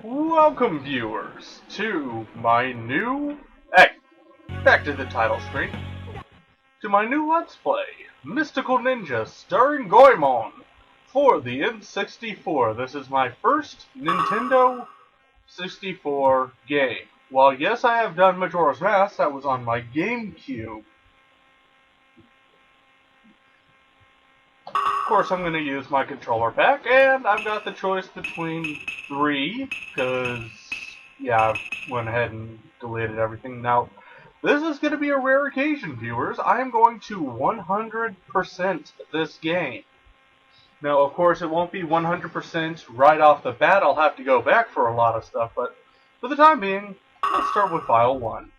Welcome, viewers, to my new... Hey, back to the title screen. To my new Let's Play, Mystical Ninja starring Goemon for the N64. This is my first Nintendo 64 game. While yes, I have done Majora's Mask, that was on my GameCube. Of course, I'm going to use my controller pack, and I've got the choice between 3, because, yeah, I went ahead and deleted everything. Now, this is going to be a rare occasion, viewers. I am going to 100% this game. Now, of course, it won't be 100% right off the bat. I'll have to go back for a lot of stuff, but for the time being, let's start with File 1.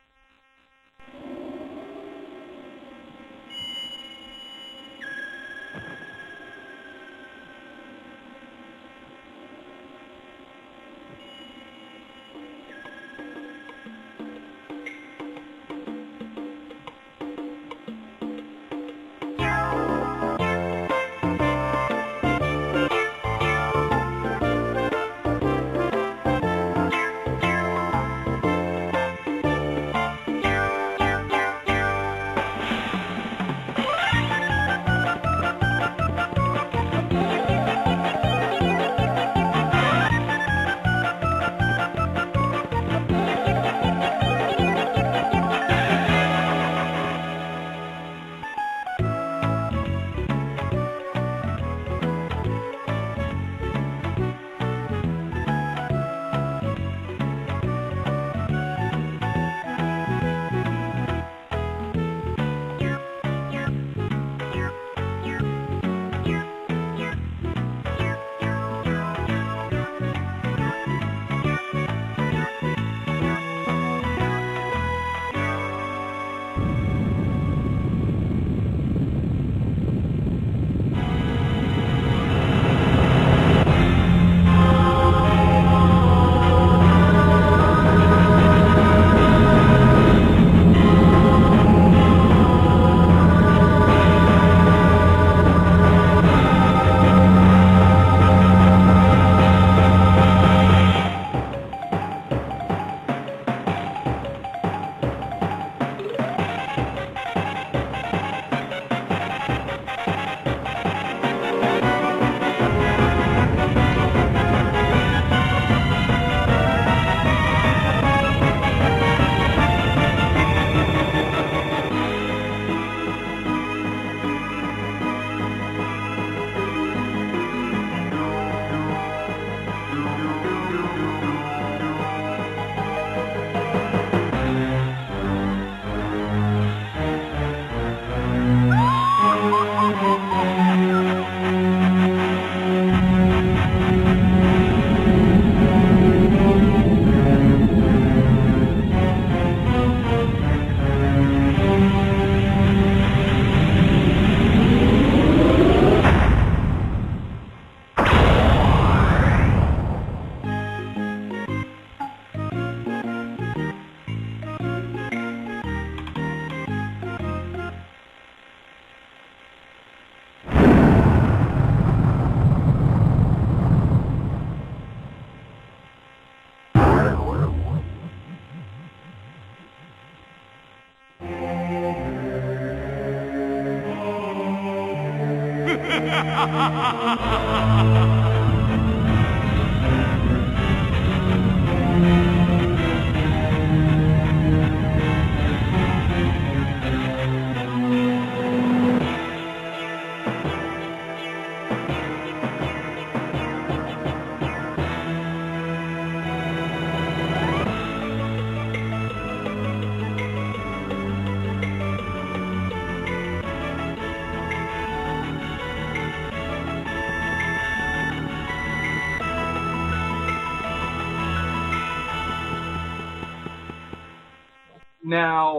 Now,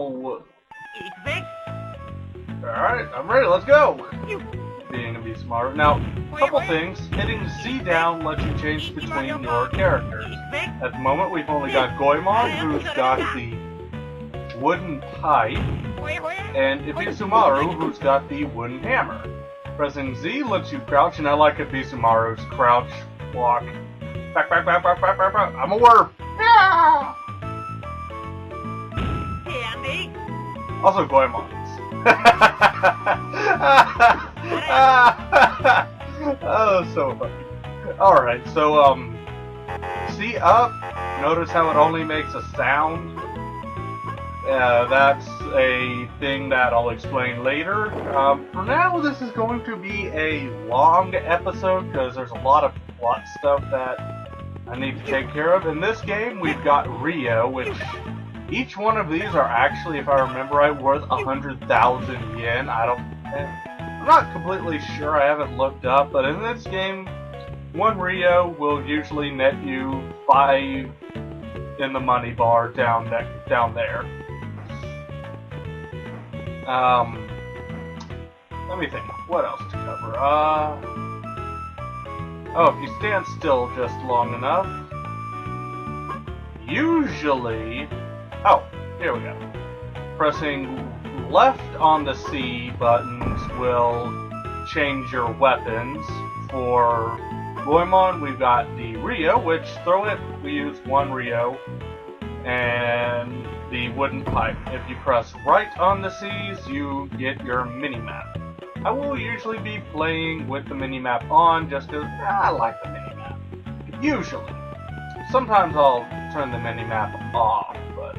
alright, I'm ready, let's go! Being a beast smarter. Now, a couple things. Hitting Z down lets you change between your characters. At the moment, we've only got Goemon, who's got the wooden pipe, and Ibisumaru, who's got the wooden hammer. Pressing Z lets you crouch, and I like Ibisumaru's crouch, walk, Back, back, back, back, back, back, back. I'm a worm. Yeah. Candy. Also, goemons. Oh, so funny. Alright, so, see up? Notice how it only makes a sound? That's a thing that I'll explain later. For now, this is going to be a long episode because there's a lot of plot stuff that I need to take care of. In this game, we've got Rio, which each one of these are actually, if I remember right, worth 100,000 yen. I'm not completely sure, I haven't looked up, but in this game, one Rio will usually net you 5 in the money bar down there. Let me think, what else to cover? Oh, if you stand still just long enough, usually, oh, here we go. Pressing left on the C buttons will change your weapons. For goemon, we've got the Rio, which, throw it, we use one Rio, and the wooden pipe. If you press right on the C's, you get your mini-map. I will usually be playing with the mini-map on, just because I like the mini-map. Usually. Sometimes I'll turn the mini-map off, but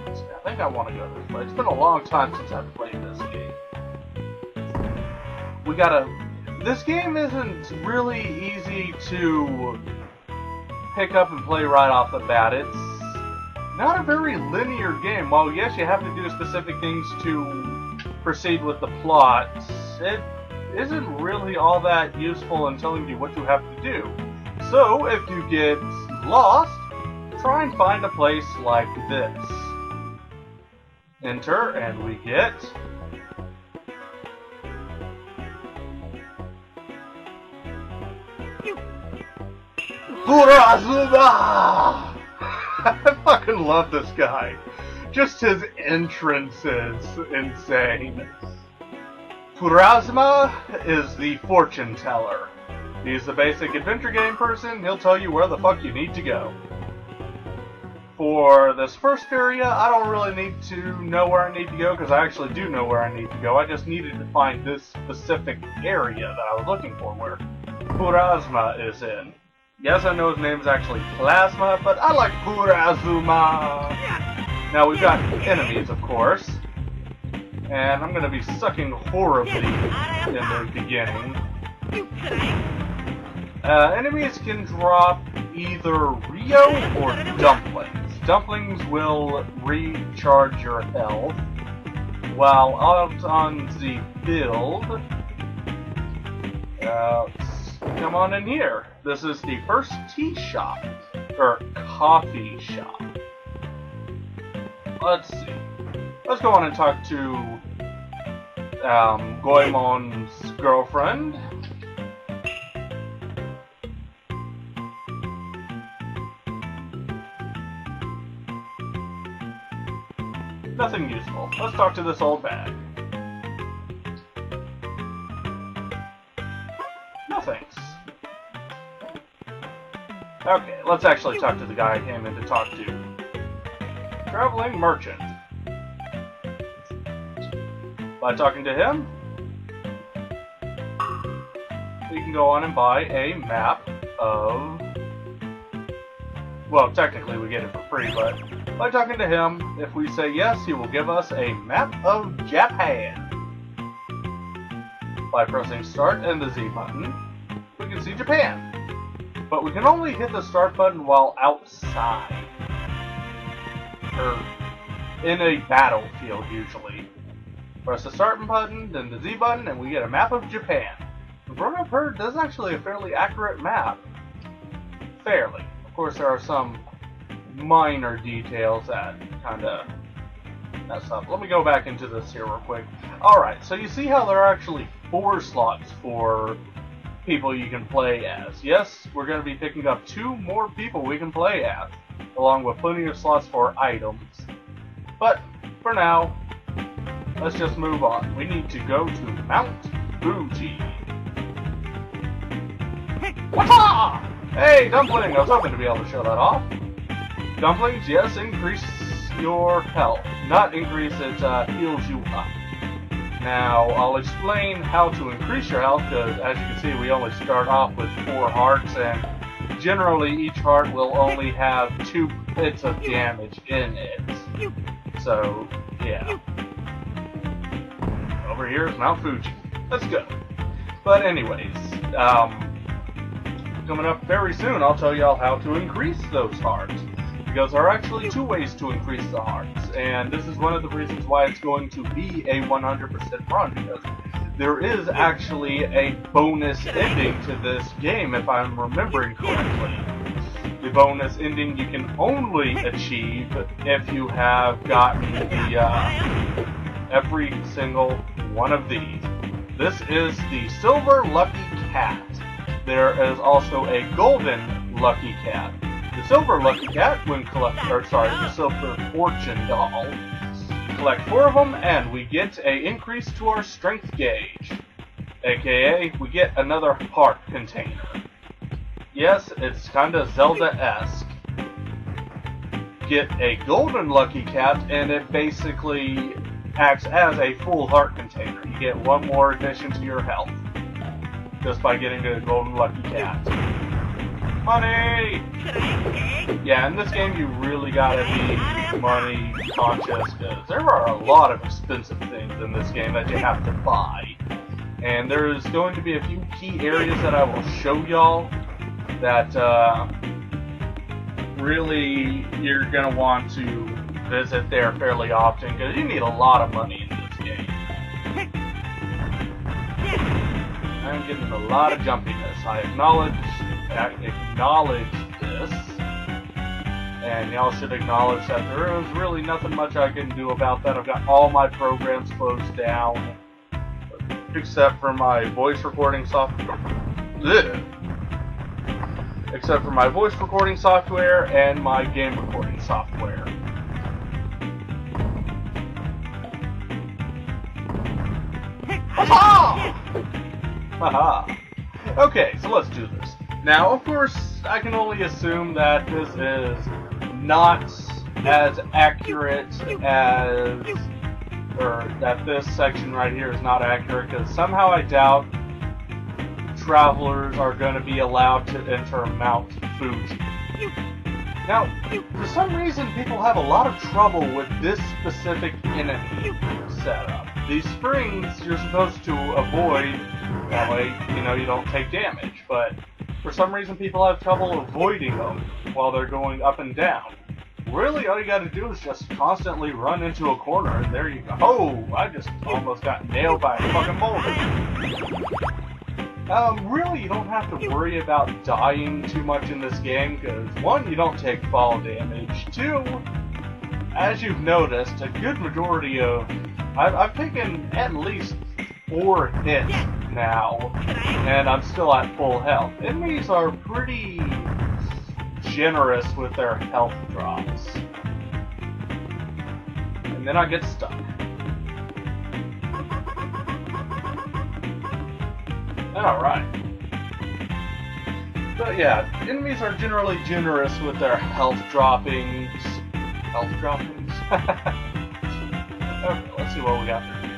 let's see, I think I want to go this way. It's been a long time since I've played this game. This game isn't really easy to pick up and play right off the bat. It's not a very linear game. While yes, you have to do specific things to proceed with the plot, it isn't really all that useful in telling you what you have to do. So, if you get lost, try and find a place like this. Enter, and we get PURAZUMA! I fucking love this guy. Just his entrance is insane. PURAZUMA is the fortune teller. He's the basic adventure game person. He'll tell you where the fuck you need to go. For this first area, I don't really need to know where I need to go, because I actually do know where I need to go. I just needed to find this specific area that I was looking for, where PURAZUMA is in. Yes, I know his name is actually Plasma, but I like PURAZUMA. Now we've got enemies, of course, and I'm going to be sucking horribly in the beginning. Enemies can drop either Rio or Dumplings. Dumplings will recharge your health, while out on the field, come on in here. This is the first tea shop, or coffee shop. Let's see. Let's go on and talk to Goemon's girlfriend. Nothing useful. Let's talk to this old bag. No thanks. Okay, let's actually talk to the guy I came in to talk to. Traveling merchant. By talking to him, we can go on and buy a map of... Well, technically we get it for free, but by talking to him, if we say yes, he will give us a map of Japan. By pressing start and the Z button, we can see Japan. But we can only hit the start button while outside. Or in a battlefield, usually. Press the start button, then the Z button, and we get a map of Japan. From what I've heard, this is actually a fairly accurate map. Fairly. Of course, there are some minor details that kind of mess up. Let me go back into this here real quick. Alright, so you see how there are actually 4 slots for people you can play as. Yes, we're going to be picking up 2 more people we can play as, along with plenty of slots for items. But, for now, let's just move on. We need to go to Mount Fuji. Wata! Hey, Dumpling! I was hoping to be able to show that off. Dumplings, yes, increase your health. Not increase it, heals you up. Now, I'll explain how to increase your health, because as you can see, we only start off with 4 hearts, and generally each heart will only have 2 bits of damage in it. So, yeah. Over here is Mount Fuji. Let's go. But anyways, coming up very soon, I'll tell y'all how to increase those hearts. Because there are actually 2 ways to increase the hearts, and this is one of the reasons why it's going to be a 100% run, because there is actually a bonus ending to this game, if I'm remembering correctly. The bonus ending you can only achieve if you have gotten the, every single one of these. This is the Silver Lucky Cat. There is also a Golden Lucky Cat. The Silver Lucky Cat, the Silver Fortune Doll. Collect 4 of them, and we get an increase to our strength gauge. AKA, we get another heart container. Yes, it's kinda Zelda-esque. Get a Golden Lucky Cat, and it basically acts as a full heart container. You get 1 more addition to your health, just by getting a Golden Lucky Cat. Money! Yeah, in this game you really gotta be money conscious, because there are a lot of expensive things in this game that you have to buy. And there's going to be a few key areas that I will show y'all that really you're gonna want to visit there fairly often, because you need a lot of money in this game. I'm getting a lot of jumpiness. I acknowledge this, and y'all should acknowledge that there is really nothing much I can do about that. I've got all my programs closed down, except for my voice recording software. Except for my voice recording software and my game recording software. Haha! Okay, so let's do this. Now, of course, I can only assume that this is not as accurate as, or that this section right here is not accurate, because somehow I doubt travelers are going to be allowed to enter Mount Fuji. Now, for some reason, people have a lot of trouble with this specific enemy setup. These springs you're supposed to avoid, that way, you know, you don't take damage, but for some reason people have trouble avoiding them while they're going up and down. Really, all you gotta do is just constantly run into a corner, and there you go. Oh, I just almost got nailed by a fucking boulder. Really, you don't have to worry about dying too much in this game, because 1, you don't take fall damage, 2, as you've noticed, a good majority of... I've taken at least 4 hits now, and I'm still at full health. Enemies are pretty generous with their health drops. And then I get stuck. Alright. But yeah, enemies are generally generous with their health droppings. Health droppings? Okay, let's see what we got through here.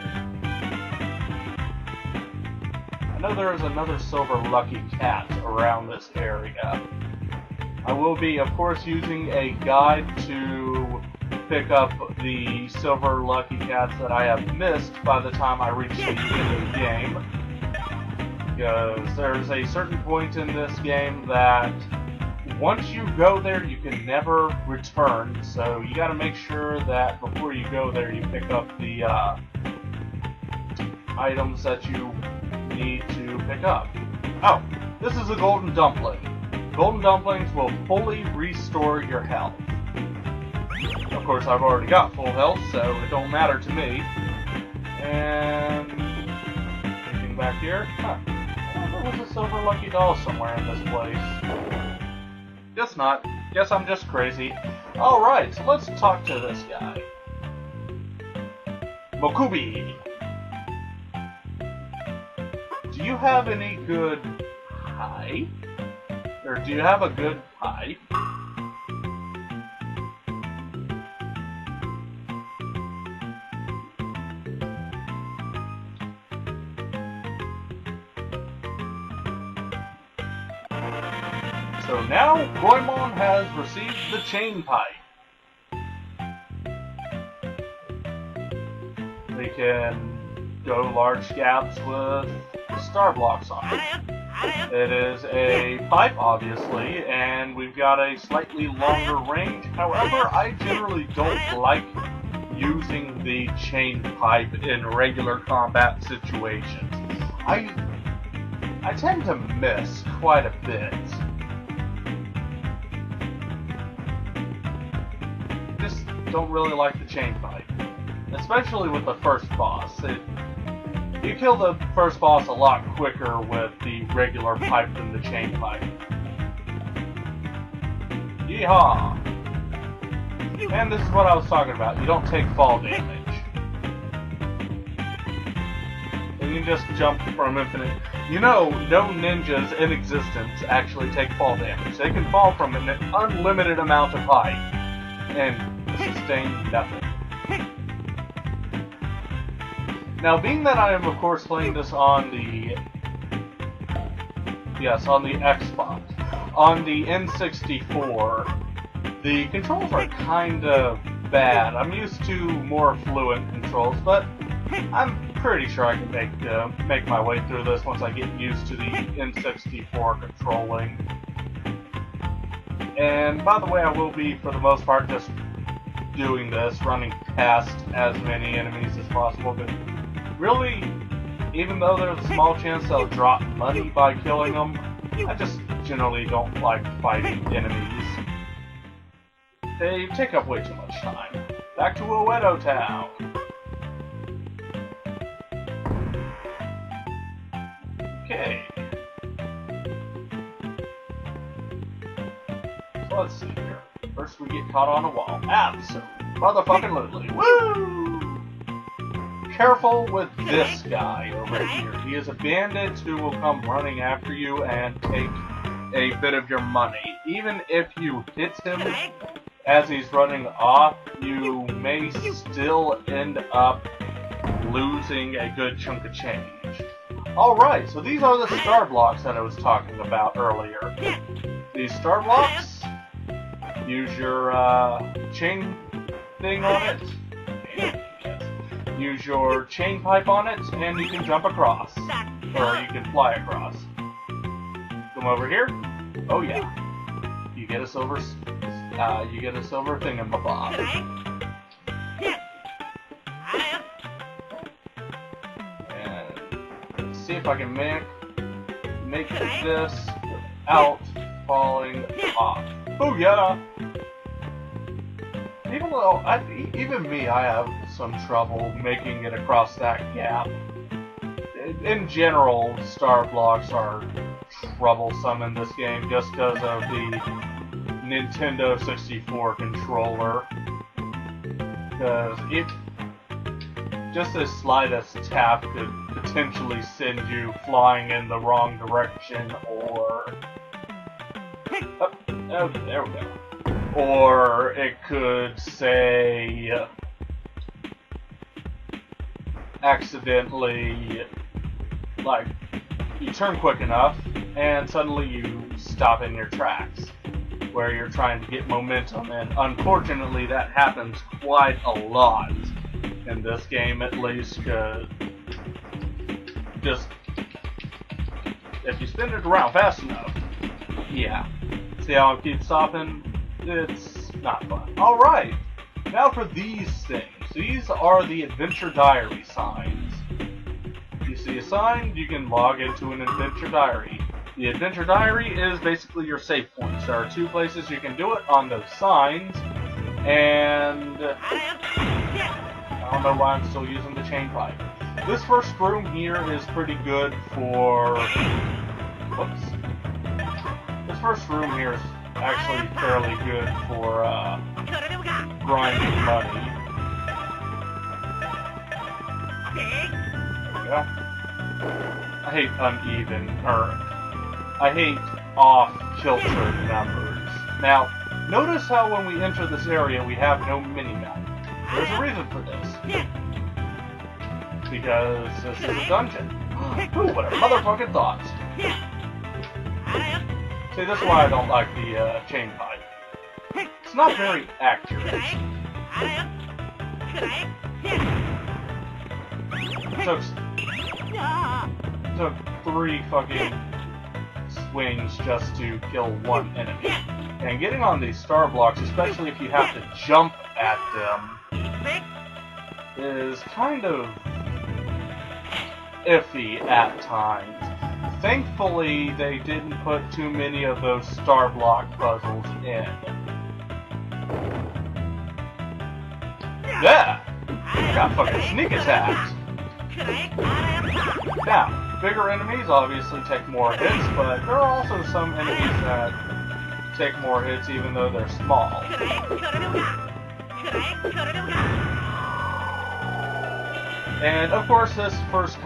I know there is another Silver Lucky Cat around this area. I will be, of course, using a guide to pick up the Silver Lucky Cats that I have missed by the time I reach the end of the game. Because there's a certain point in this game that once you go there, you can never return, so you gotta make sure that before you go there, you pick up the items that you need to pick up. Oh, this is a Golden Dumpling. Golden Dumplings will fully restore your health. Of course, I've already got full health, so it don't matter to me. And... anything back here? Huh. There was a Silver Lucky Doll somewhere in this place. Guess not. Guess I'm just crazy. Alright, so let's talk to this guy. Mokubi! Do you have any good... Hi? or do you have a good pipe? So now Goemon has received the chain pipe. We can go large gaps with star blocks on it. It is a pipe, obviously, and we've got a slightly longer range. However, I generally don't like using the chain pipe in regular combat situations. I tend to miss quite a bit. Just don't really like the chain pipe. Especially with the first boss. You kill the first boss a lot quicker with the regular pipe than the chain pipe. Yeehaw! And this is what I was talking about. You don't take fall damage. And you just jump from infinite. You know, no ninjas in existence actually take fall damage. They can fall from an unlimited amount of height and sustain nothing. Now, being that I am, of course, playing this on the Xbox, on the N64, the controls are kind of bad. I'm used to more fluent controls, but I'm pretty sure I can make my way through this once I get used to the N64 controlling. And by the way, I will be, for the most part, just doing this, running past as many enemies as possible. But really, even though there's a small chance they'll drop money by killing them, I just generally don't like fighting enemies. They take up way too much time. Back to Uedo Town. Okay. So let's see here. First we get caught on a wall. Abso-motherfucking-lutely. Woo! Careful with this guy over here. He is a bandit who will come running after you and take a bit of your money. Even if you hit him as he's running off, you may still end up losing a good chunk of change. Alright, so these are the star blocks that I was talking about earlier. These star blocks, use your chain thing on it. Use your chain pipe on it, and you can jump across. Or you can fly across. Come over here. Oh yeah. You get a silver thingamabob. And let's see if I can make this without falling off. Booyah! Even me, I have some trouble making it across that gap. In general, star blocks are troublesome in this game just because of the Nintendo 64 controller. Because just the slightest tap could potentially send you flying in the wrong direction, or... Oh, there we go. Or it could say accidentally, like, you turn quick enough and suddenly you stop in your tracks where you're trying to get momentum, and unfortunately that happens quite a lot in this game, at least, because just if you spin it around fast enough, yeah. See how it keeps stopping? It's not fun. Alright, now for these things. These are the Adventure Diary signs. If you see a sign, you can log into an Adventure Diary. The Adventure Diary is basically your save points. There are two places you can do it, on those signs, and I don't know why I'm still using the chain pipe. This first room here is pretty good for... Whoops. This first room here is actually fairly good for grinding money. There we go. I hate uneven, or I hate off kill certain numbers. Now, notice how when we enter this area we have no mini-map. There's a reason for this. Because this is a dungeon. Ooh, what a motherfucking thought. See, this is why I don't like the chain pipe. It's not very accurate. It took 3 fucking swings just to kill one enemy. And getting on these star blocks, especially if you have to jump at them, is kind of iffy at times. Thankfully, they didn't put too many of those star block puzzles in. Yeah! I got fucking sneak attacked! Now, bigger enemies obviously take more hits, but there are also some enemies that take more hits even though they're small. And of course, this first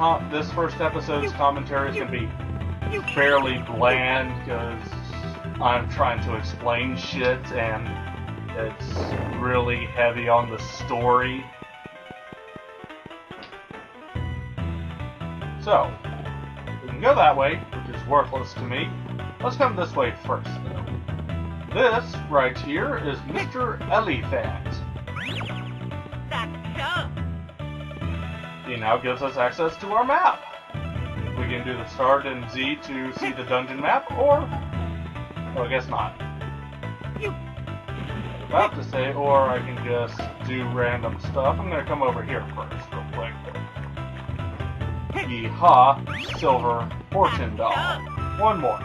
episode's commentary is going to be fairly bland because I'm trying to explain shit and it's really heavy on the story. So, we can go that way, which is worthless to me. Let's come this way first, though. This, right here, is Mr. Elephant. He now gives us access to our map. We can do the start and Z to see the dungeon map, or... well, I guess not. I was about to say, or I can just do random stuff. I'm gonna come over here first, real quick. Yeehaw, silver fortune doll. One more.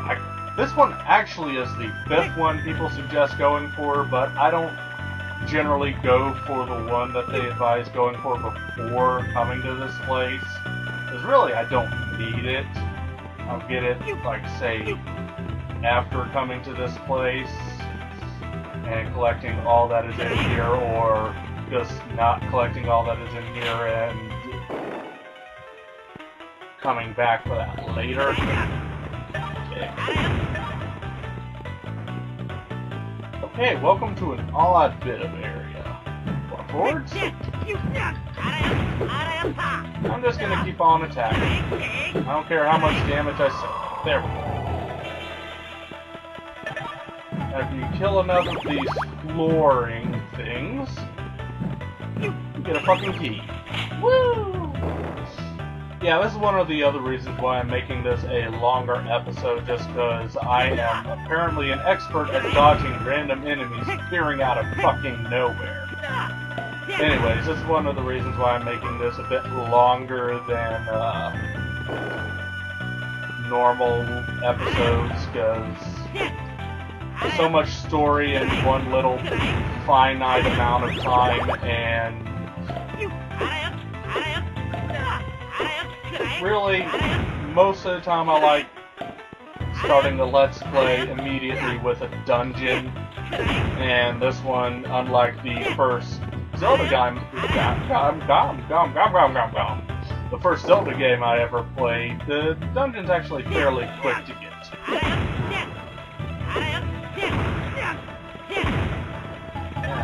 This one actually is the 5th one people suggest going for, but I don't generally go for the one that they advise going for before coming to this place. Because really, I don't need it. I'll get it, like, say, after coming to this place and collecting all that is in here, or just not collecting all that is in here and coming back for that later. Okay, welcome to an odd bit of area. Forwards? I'm just gonna keep on attacking. I don't care how much damage I say. There we go. After you kill enough of these flooring things, you get a fucking key. Woo! Yeah, this is one of the other reasons why I'm making this a longer episode, just because I am apparently an expert at dodging random enemies appearing out of fucking nowhere. Anyways, this is one of the reasons why I'm making this a bit longer than normal episodes, because there's so much story in one little finite amount of time, and really, most of the time I like starting the Let's Play immediately with a dungeon, and this one, unlike the first Zelda game, the first Zelda game I ever played, the dungeon's actually fairly quick to get to. Man,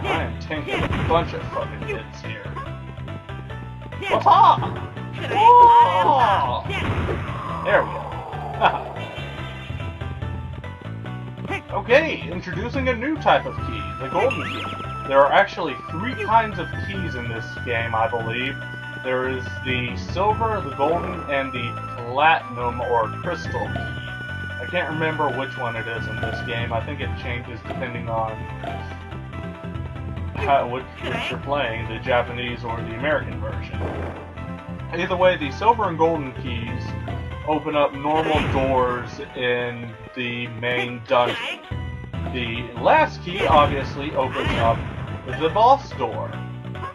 I am taking a bunch of fucking hits here. What's up? Oh! There we go. Okay, introducing a new type of key, the golden key. There are actually 3 kinds of keys in this game, I believe. There is the silver, the golden, and the platinum or crystal key. I can't remember which one it is in this game. I think it changes depending on which you're playing, the Japanese or the American version. Either way, the silver and golden keys open up normal doors in the main dungeon. The last key obviously opens up the boss door.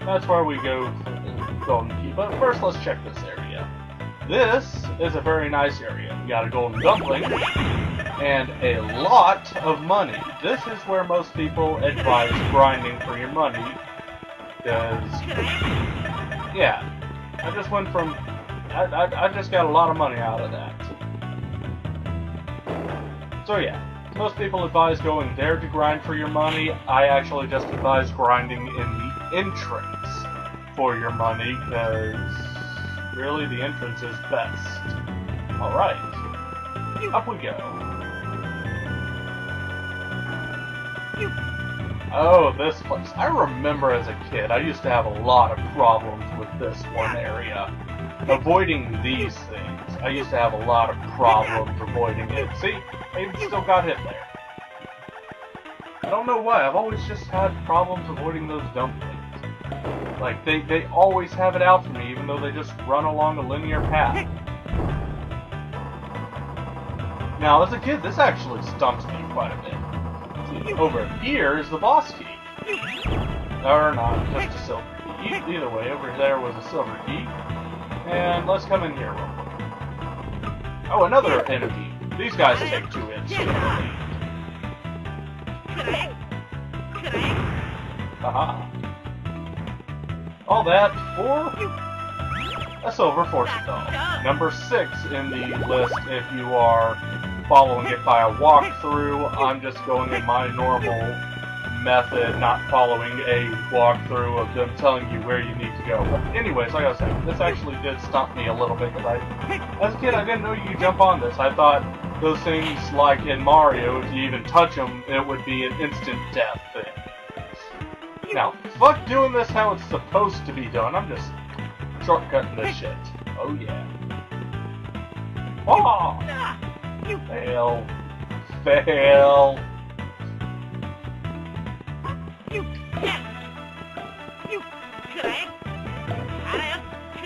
That's where we go for the golden key. But first, let's check this area. This is a very nice area. We got a golden dumpling and a lot of money. This is where most people advise grinding for your money, because, yeah, I just went from, I just got a lot of money out of that. So yeah, most people advise going there to grind for your money. I actually just advise grinding in the entrance for your money, because really the entrance is best. Alright, up we go. Oh, this place. I remember as a kid, I used to have a lot of problems with this one area. Avoiding these things. I used to have a lot of problems avoiding it. See? I even still got hit there. I don't know why. I've always just had problems avoiding those dumplings. Like, they always have it out for me, even though they just run along a linear path. Now, as a kid, this actually stumps me quite a bit. See, over here is the boss key. Or not, just a silver key. Either way, over there was a silver key. And let's come in here real quick. Oh, another enemy. These guys take 2 hits to the lead. Haha. All that for a silver fortune doll. Number 6 in the list if you are following it by a walkthrough. I'm just going in my normal method, not following a walkthrough of them telling you where you need to go. But anyways, like I was saying, this actually did stump me a little bit, because as a kid, I didn't know you could jump on this. I thought those things, like in Mario, if you even touch them, it would be an instant death thing. Now, fuck doing this how it's supposed to be done. I'm just shortcutting this shit. Oh yeah. Oh! Fail. Fail.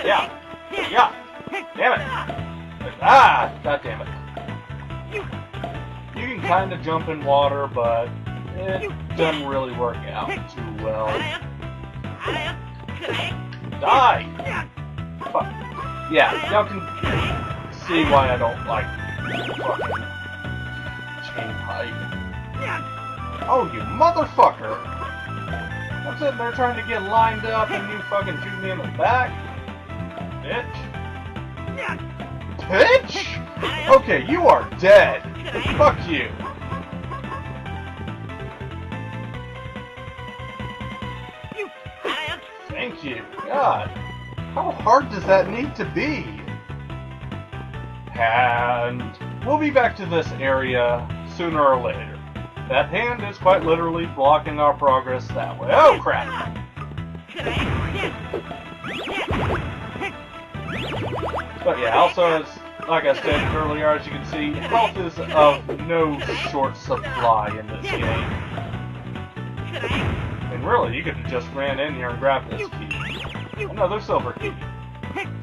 Yeah. Yeah. Damn it. Ah! God damn it. You can kind of jump in water, but it doesn't really work out too well. Die! Fuck. Yeah, y'all can see why I don't like fucking chain pipe. Oh, you motherfucker! I'm sitting there trying to get lined up and you fucking shoot me in the back? Bitch. Bitch? Okay, you are dead. Fuck you. Thank you. God. How hard does that need to be? And we'll be back to this area sooner or later. That hand is quite literally blocking our progress that way. Oh, crap! But yeah, also, as like I said earlier, as you can see, health is of no short supply in this game. And really, you could have just ran in here and grabbed this key. Another silver key.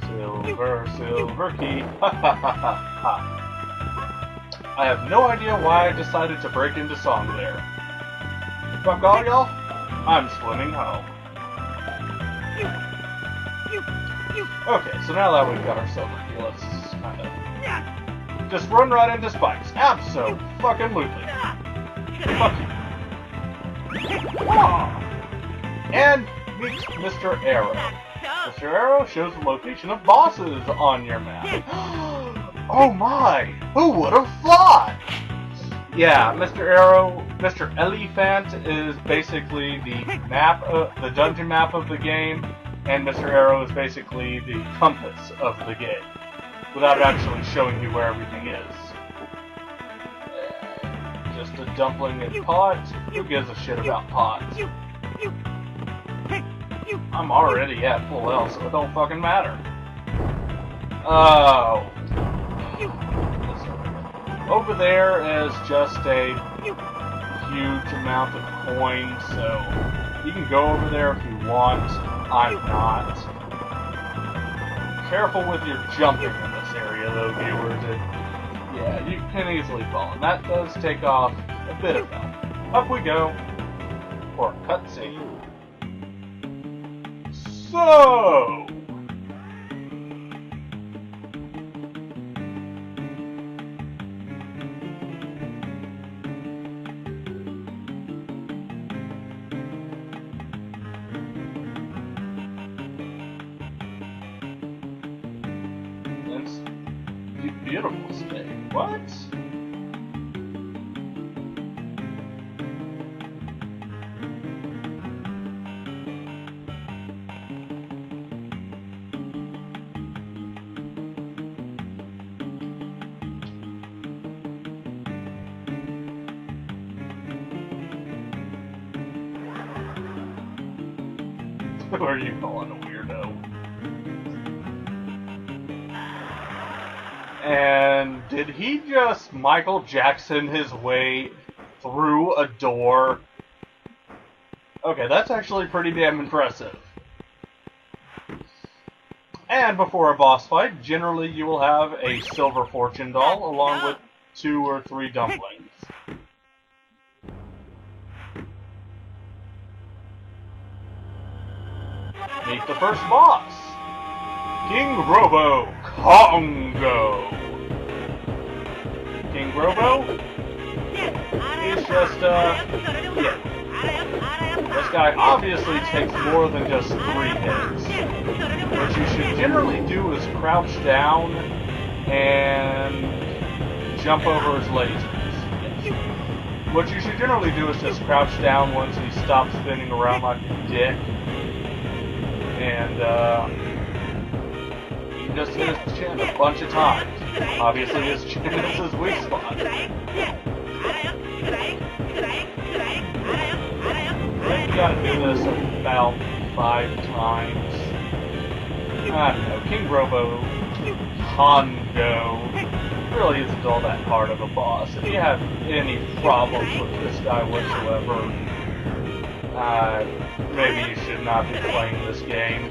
Silver key. Ha ha ha ha ha. I have no idea why I decided to break into song there. Fuck all y'all, I'm swimming home. Okay, so now that we've got our silver key, let's kind of just run right into spikes. Abso-fucking-lutely. Fuck you. Oh. And meet Mr. Arrow. Mr. Arrow shows the location of bosses on your map. Oh my! Who would have thought? Yeah, Mr. Arrow, Mr. Elephant is basically the map, the dungeon map of the game, and Mr. Arrow is basically the compass of the game, without actually showing you where everything is. Just a dumpling in pot. Who gives a shit about pots? I'm already at full health, so it don't fucking matter. Oh. Over there is just a huge amount of coins, so you can go over there if you want. I'm not. Careful with your jumping in this area, though, viewers. Yeah, you can easily fall, and that does take off a bit of health. Up we go for a cutscene. So. Beautiful state. What? Who are you calling a weirdo? And did he just Michael Jackson his way through a door? Okay, that's actually pretty damn impressive. And before a boss fight, generally you will have a silver fortune doll along with 2 or 3 dumplings. Meet the first boss, King Robo Congo. King Robo is just, this guy obviously takes more than just 3 hits. What you should generally do is crouch down and jump over his lasers. Yes. What you should generally do is just crouch down once he stops spinning around like a dick. And, you can just hit his chin a bunch of times. Obviously his chin is his weak spot. I think you gotta do this about 5 times. I don't know, King Robo Congo really isn't all that hard of a boss. If you have any problems with this guy whatsoever, maybe you should not be playing this game.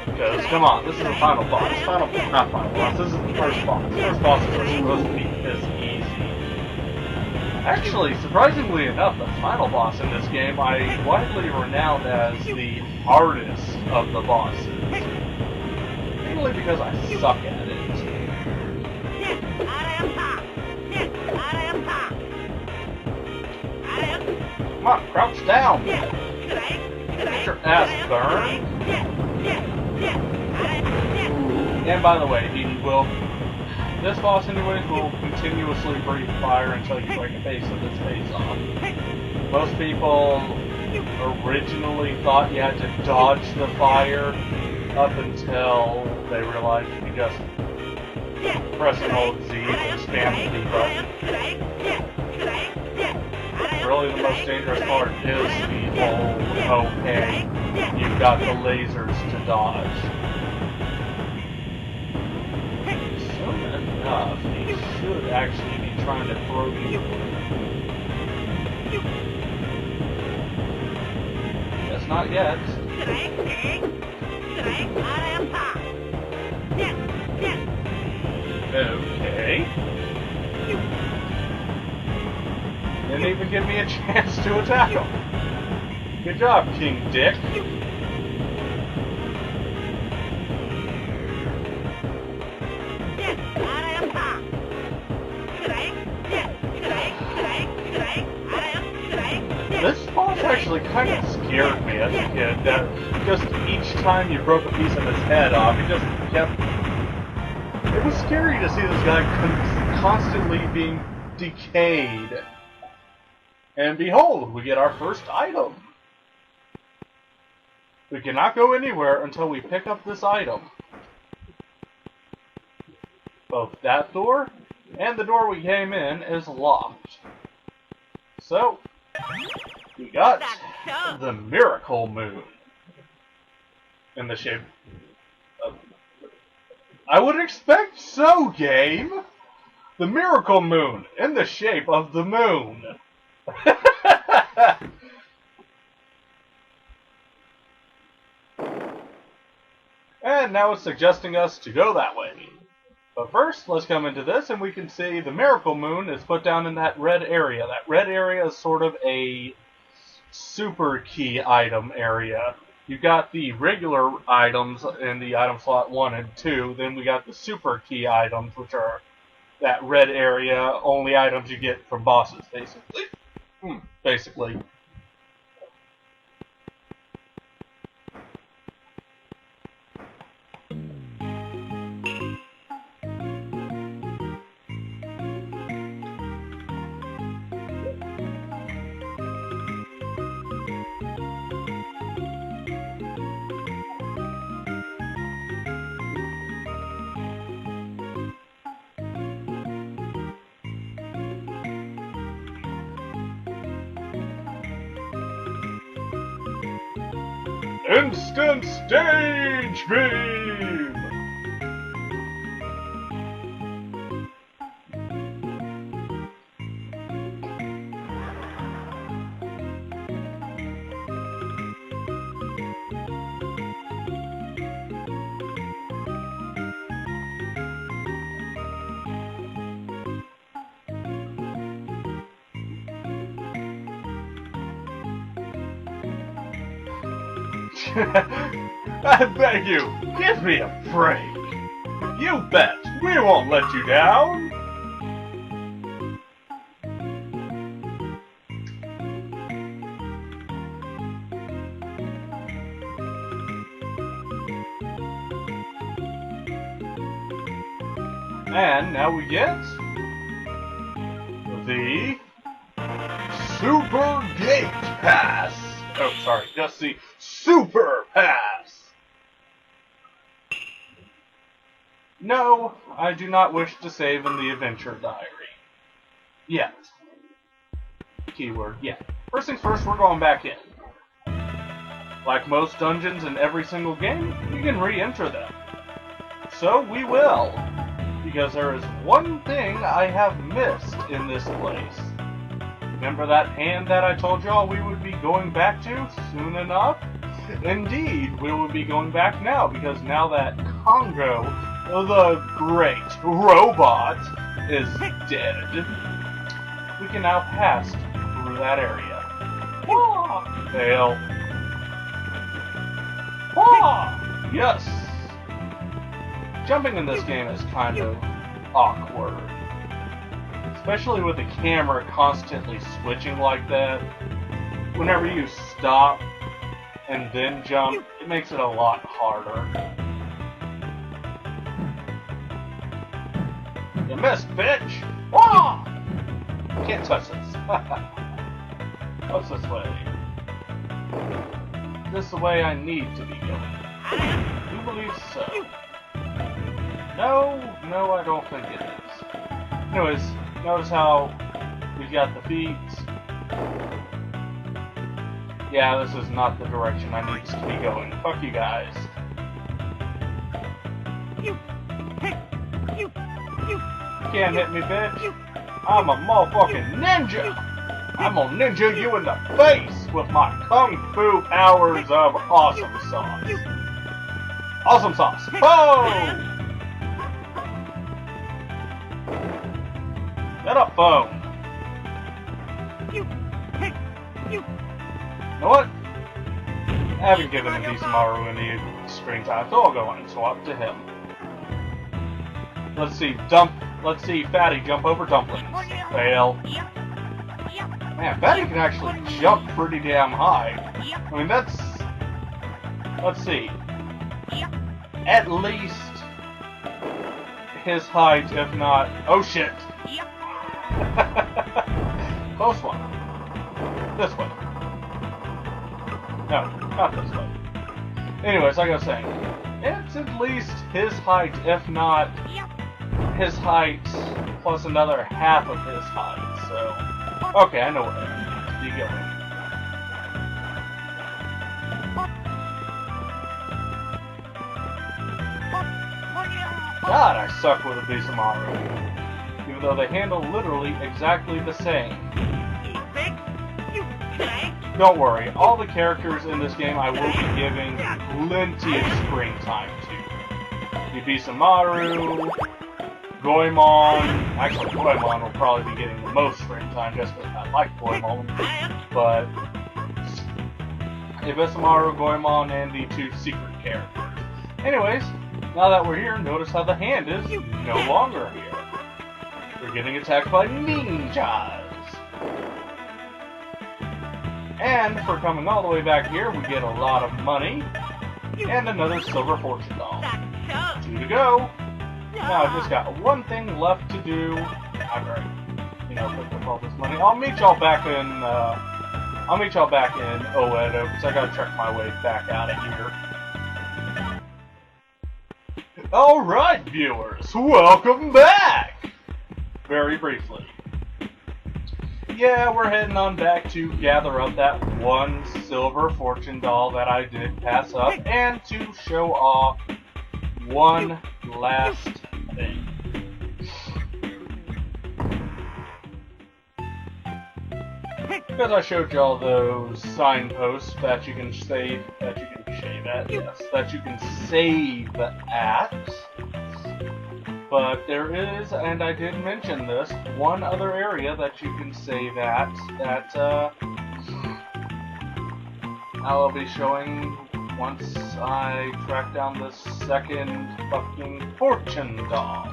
Because, come on, this is the final boss. Not final boss, this is the first boss. The first bosses are supposed to be this easy. Actually, surprisingly enough, the final boss in this game I widely renowned as the hardest of the bosses. Mainly because I suck at it. Come on, crouch down! Get your ass burned! And by the way, this boss anyways will continuously breathe fire until you break a face with its face off. Most people originally thought you had to dodge the fire up until they realized you could just press an old Z and spam the B button. Really the most dangerous part is the whole, okay, you've got the lasers to dodge. Soon enough, he should actually be trying to throw you. Guess not yet. Okay. Didn't even give me a chance to attack him. Good job, King Dick. This boss actually kind of scared me as a kid. That just each time you broke a piece of his head off, he just kept... It was scary to see this guy constantly being decayed. And behold, we get our first item. We cannot go anywhere until we pick up this item. Both that door and the door we came in is locked. So, we got the Miracle Moon in the shape of... I would expect so, game! The Miracle Moon in the shape of the moon. And now it's suggesting us to go that way. But first, let's come into this and we can see the Miracle Moon is put down in that red area. That red area is sort of a super key item area. You got the regular items in the item slot 1 and 2, then we got the super key items, which are that red area, only items you get from bosses, basically. Basically. Instant Stage Beam! I beg you, give me a break. You bet, we won't let you down. And now we get the Super Gate Pass. Oh, sorry, just the Super Pass! No, I do not wish to save in the Adventure Diary. Yet. Keyword, yet. First things first, we're going back in. Like most dungeons in every single game, you can re-enter them. So we will. Because there is one thing I have missed in this place. Remember that hand that I told y'all we would be going back to soon enough? Indeed, we will be going back now, because now that Congo, the great robot, is dead, we can now pass through that area. Wah! Fail. Wah! Yes! Jumping in this game is kind of awkward. Especially with the camera constantly switching like that. Whenever you stop and then jump, it makes it a lot harder. You missed, bitch! Wah! Can't touch this. What's this way? Is this the way I need to be going? You believe so? No, I don't think it is. Anyways, notice how we got the feet. Yeah, this is not the direction I need to be going. Fuck you guys. You can't hit me, bitch. I'm a motherfucking ninja. I'm gonna ninja you in the face with my kung fu powers of awesome sauce. Awesome sauce. Boom! Get up, phone. You know what? I haven't given Bisamaru any screen time, so I'll go on and swap to him. Let's see, Fatty jump over dumplings. Fail. Man, Fatty can actually jump pretty damn high. I mean, that's... Let's see. At least his height, if not... Oh shit! Close one. This way. No, not this way. Anyways, like I was saying, it's at least his height, if not his height plus another half of his height, so... Okay, I know where I need to be going. God, I suck with a Bisamaru. Even though they handle literally exactly the same. Don't worry, all the characters in this game I will be giving plenty of screen time to. Bisamaru, Goemon. Actually, Goemon will probably be getting the most screen time just because I like Goemon. But Bisamaru, Goemon, and the two secret characters. Anyways, now that we're here, notice how the hand is no longer here. We're getting attacked by ninjas. And for coming all the way back here, we get a lot of money and another silver fortune doll. 2 to go. Now I just got one thing left to do. I'm ready. You know, pick up all this money. I'll meet y'all back in Oedo, because I gotta check my way back out of here. Alright, viewers, welcome back! Very briefly. yeah, we're heading on back to gather up that one silver fortune doll that I did pass up, and to show off one last thing. Because I showed y'all those signposts that you can save, that you can save at. But there is, and I did mention this, one other area that you can save at that I'll be showing once I track down the second fucking fortune doll.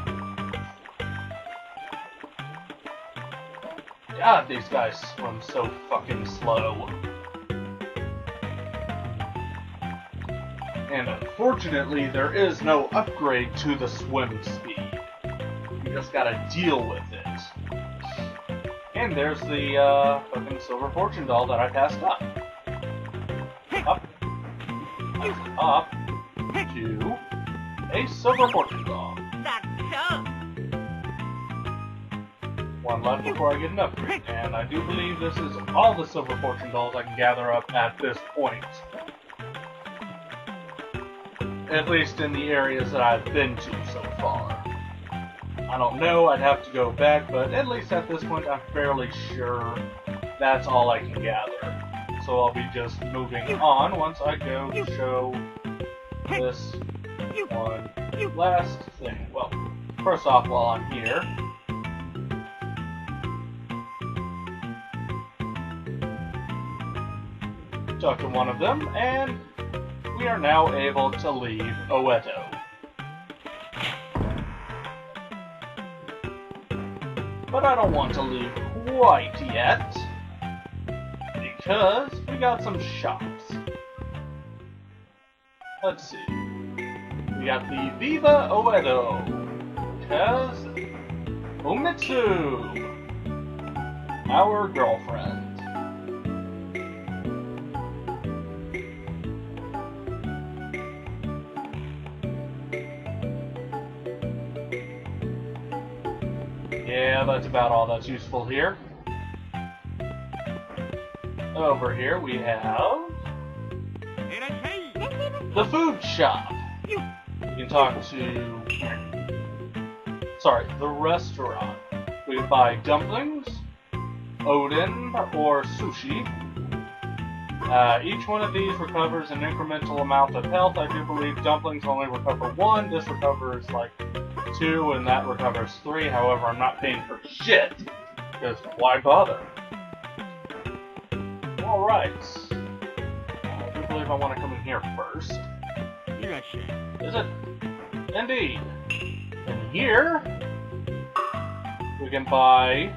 God, these guys swim so fucking slow. And unfortunately, there is no upgrade to the swim speed. You just gotta deal with it. And there's the fucking silver fortune doll that I passed up. Up to a silver fortune doll. One left before I get an upgrade, and I do believe this is all the silver fortune dolls I can gather up at this point. At least in the areas that I've been to so far. I don't know, I'd have to go back, but at least at this point I'm fairly sure that's all I can gather. So I'll be just moving on once I go to show this one last thing. Well, first off, while I'm here, talk to one of them, and we are now able to leave Oedo. But I don't want to leave quite yet, because we got some shops. Let's see. We got the Viva Oedo, because Umitsu, our girlfriend. Yeah, that's about all that's useful here. Over here we have the food shop. You can talk to... the restaurant. We can buy dumplings, oden, or sushi. Each one of these recovers an incremental amount of health. I do believe dumplings only recover 1, this recovers like 2, and that recovers 3. However, I'm not paying for shit, because why bother? Alright. I do believe I want to come in here first. Is it? Indeed. And here, we can buy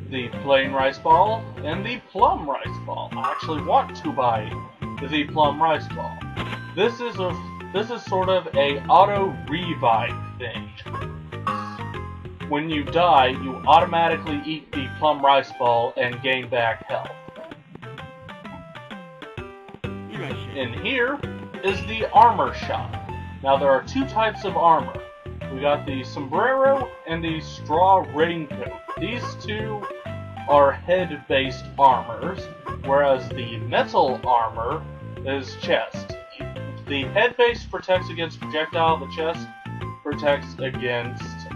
the plain rice ball and the plum rice ball. I actually want to buy the plum rice ball. This is sort of a auto revive thing. When you die, you automatically eat the plum rice ball and gain back health. In here is the armor shop. Now there are 2 types of armor. We got the sombrero and the straw raincoat. These 2 are head-based armors, whereas the metal armor is chest. The head base protects against projectile, the chest protects against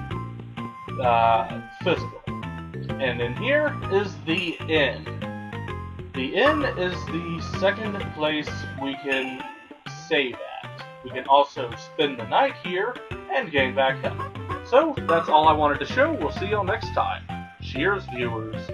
physical. And in here is the inn. The inn is the second place we can save at. We can also spend the night here and gain back health. So, that's all I wanted to show. We'll see y'all next time. Cheers, viewers.